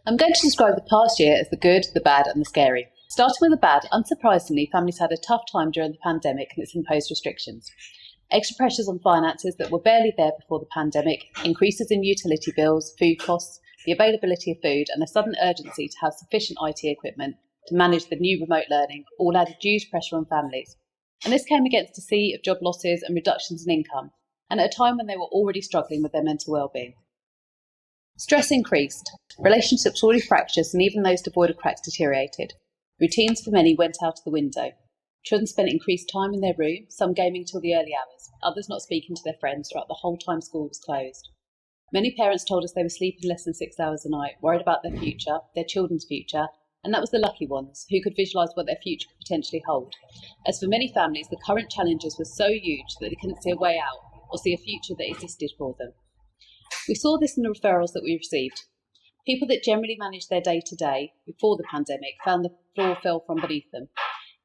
I'm going to describe the past year as the good, the bad and the scary. Starting with the bad, unsurprisingly, families had a tough time during the pandemic and its imposed restrictions. Extra pressures on finances that were barely there before the pandemic, increases in utility bills, food costs, the availability of food and a sudden urgency to have sufficient IT equipment to manage the new remote learning all added huge pressure on families. And this came against a sea of job losses and reductions in income, and at a time when they were already struggling with their mental well-being. Stress increased, relationships already fractured and even those devoid of cracks deteriorated. Routines for many went out of the window. Children spent increased time in their room, some gaming till the early hours, others not speaking to their friends throughout the whole time school was closed. Many parents told us they were sleeping less than 6 hours a night, worried about their future, their children's future, and that was the lucky ones, who could visualise what their future could potentially hold. As for many families, the current challenges were so huge that they couldn't see a way out or see a future that existed for them. We saw this in the referrals that we received. People that generally managed their day-to-day before the pandemic found the floor fell from beneath them.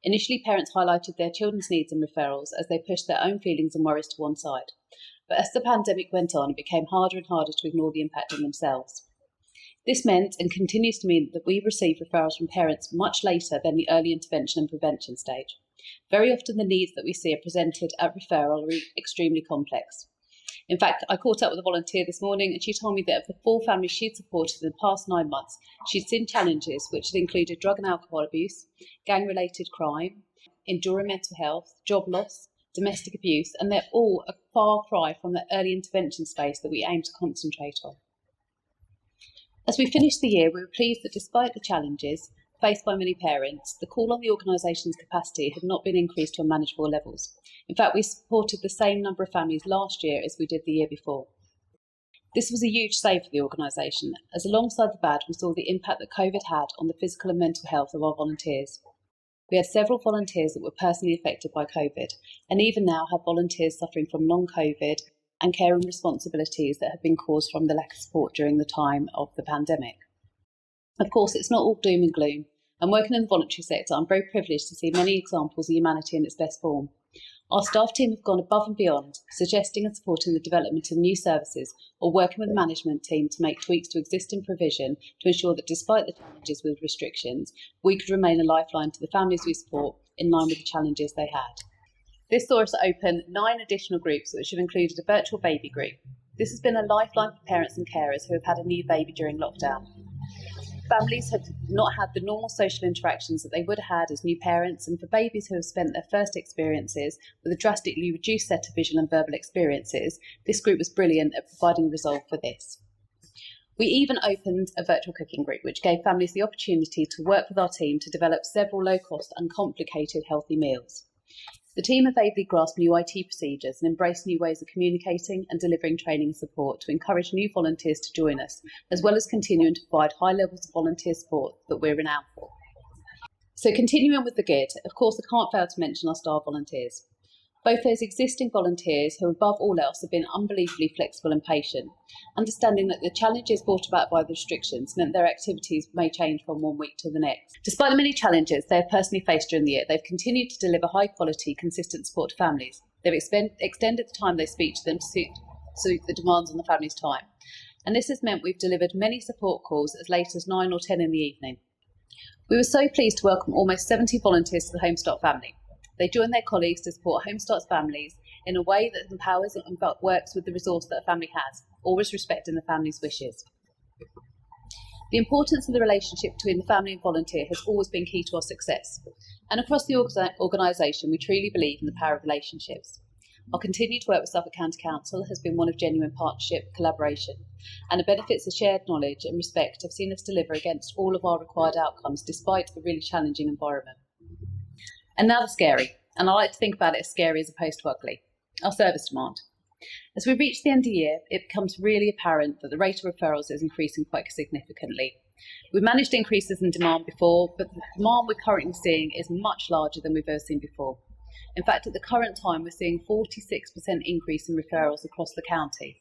Initially, parents highlighted their children's needs and referrals as they pushed their own feelings and worries to one side. But as the pandemic went on, it became harder and harder to ignore the impact on themselves. This meant and continues to mean that we receive referrals from parents much later than the early intervention and prevention stage. Very often the needs that we see are presented at referral are extremely complex. In fact, I caught up with a volunteer this morning and she told me that of the 4 families she'd supported in the past 9 months, she'd seen challenges which had included drug and alcohol abuse, gang-related crime, enduring mental health, job loss, domestic abuse, and they're all a far cry from the early intervention space that we aim to concentrate on. As we finished the year, we were pleased that despite the challenges faced by many parents, the call on the organisation's capacity had not been increased to unmanageable levels. In fact, we supported the same number of families last year as we did the year before. This was a huge save for the organisation, as alongside the bad, we saw the impact that COVID had on the physical and mental health of our volunteers. We had several volunteers that were personally affected by COVID, and even now have volunteers suffering from non-COVID and caring responsibilities that have been caused from the lack of support during the time of the pandemic. Of course, it's not all doom and gloom, and working in the voluntary sector, I'm very privileged to see many examples of humanity in its best form. Our staff team have gone above and beyond, suggesting and supporting the development of new services or working with the management team to make tweaks to existing provision to ensure that despite the challenges with restrictions, we could remain a lifeline to the families we support in line with the challenges they had. This saw us open 9 additional groups, which have included a virtual baby group. This has been a lifeline for parents and carers who have had a new baby during lockdown. Families have not had the normal social interactions that they would have had as new parents, and for babies who have spent their first experiences with a drastically reduced set of visual and verbal experiences, this group was brilliant at providing resolve for this. We even opened a virtual cooking group, which gave families the opportunity to work with our team to develop several low-cost, uncomplicated, healthy meals. The team have ably grasped new IT procedures and embraced new ways of communicating and delivering training and support to encourage new volunteers to join us, as well as continuing to provide high levels of volunteer support that we're renowned for. So continuing with the good, of course I can't fail to mention our star volunteers. Both those existing volunteers who above all else have been unbelievably flexible and patient, understanding that the challenges brought about by the restrictions meant their activities may change from one week to the next. Despite the many challenges they have personally faced during the year, they've continued to deliver high quality, consistent support to families. They've extended the time they speak to them to suit the demands on the family's time. And this has meant we've delivered many support calls as late as 9 or 10 in the evening. We were so pleased to welcome almost 70 volunteers to the Home Start family. They join their colleagues to support Home Start's families in a way that empowers and works with the resource that a family has, always respecting the family's wishes. The importance of the relationship between the family and volunteer has always been key to our success. And across the organisation, we truly believe in the power of relationships. Our continued work with Suffolk County Council has been one of genuine partnership, collaboration, and the benefits of shared knowledge and respect have seen us deliver against all of our required outcomes despite a really challenging environment. And now the scary, and I like to think about it as scary as opposed to ugly, our service demand. As we reach the end of the year, it becomes really apparent that the rate of referrals is increasing quite significantly. We've managed increases in demand before, but the demand we're currently seeing is much larger than we've ever seen before. In fact, at the current time, we're seeing 46% increase in referrals across the county.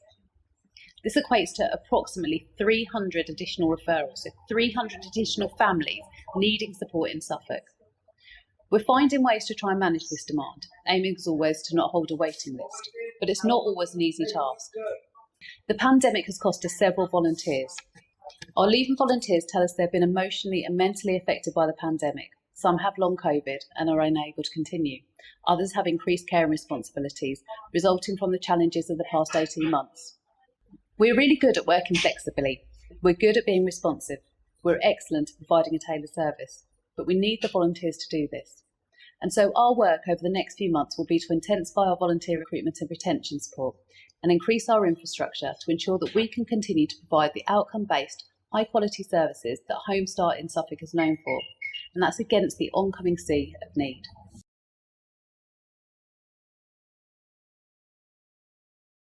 This equates to approximately 300 additional referrals, so 300 additional families needing support in Suffolk. We're finding ways to try and manage this demand, aiming as always to not hold a waiting list, but it's not always an easy task. The pandemic has cost us several volunteers. Our leaving volunteers tell us they've been emotionally and mentally affected by the pandemic. Some have long COVID and are unable to continue. Others have increased care and responsibilities, resulting from the challenges of the past 18 months. We're really good at working flexibly. We're good at being responsive. We're excellent at providing a tailored service. But we need the volunteers to do this. And so our work over the next few months will be to intensify our volunteer recruitment and retention support and increase our infrastructure to ensure that we can continue to provide the outcome-based, high-quality services that Home Start in Suffolk is known for. And that's against the oncoming sea of need.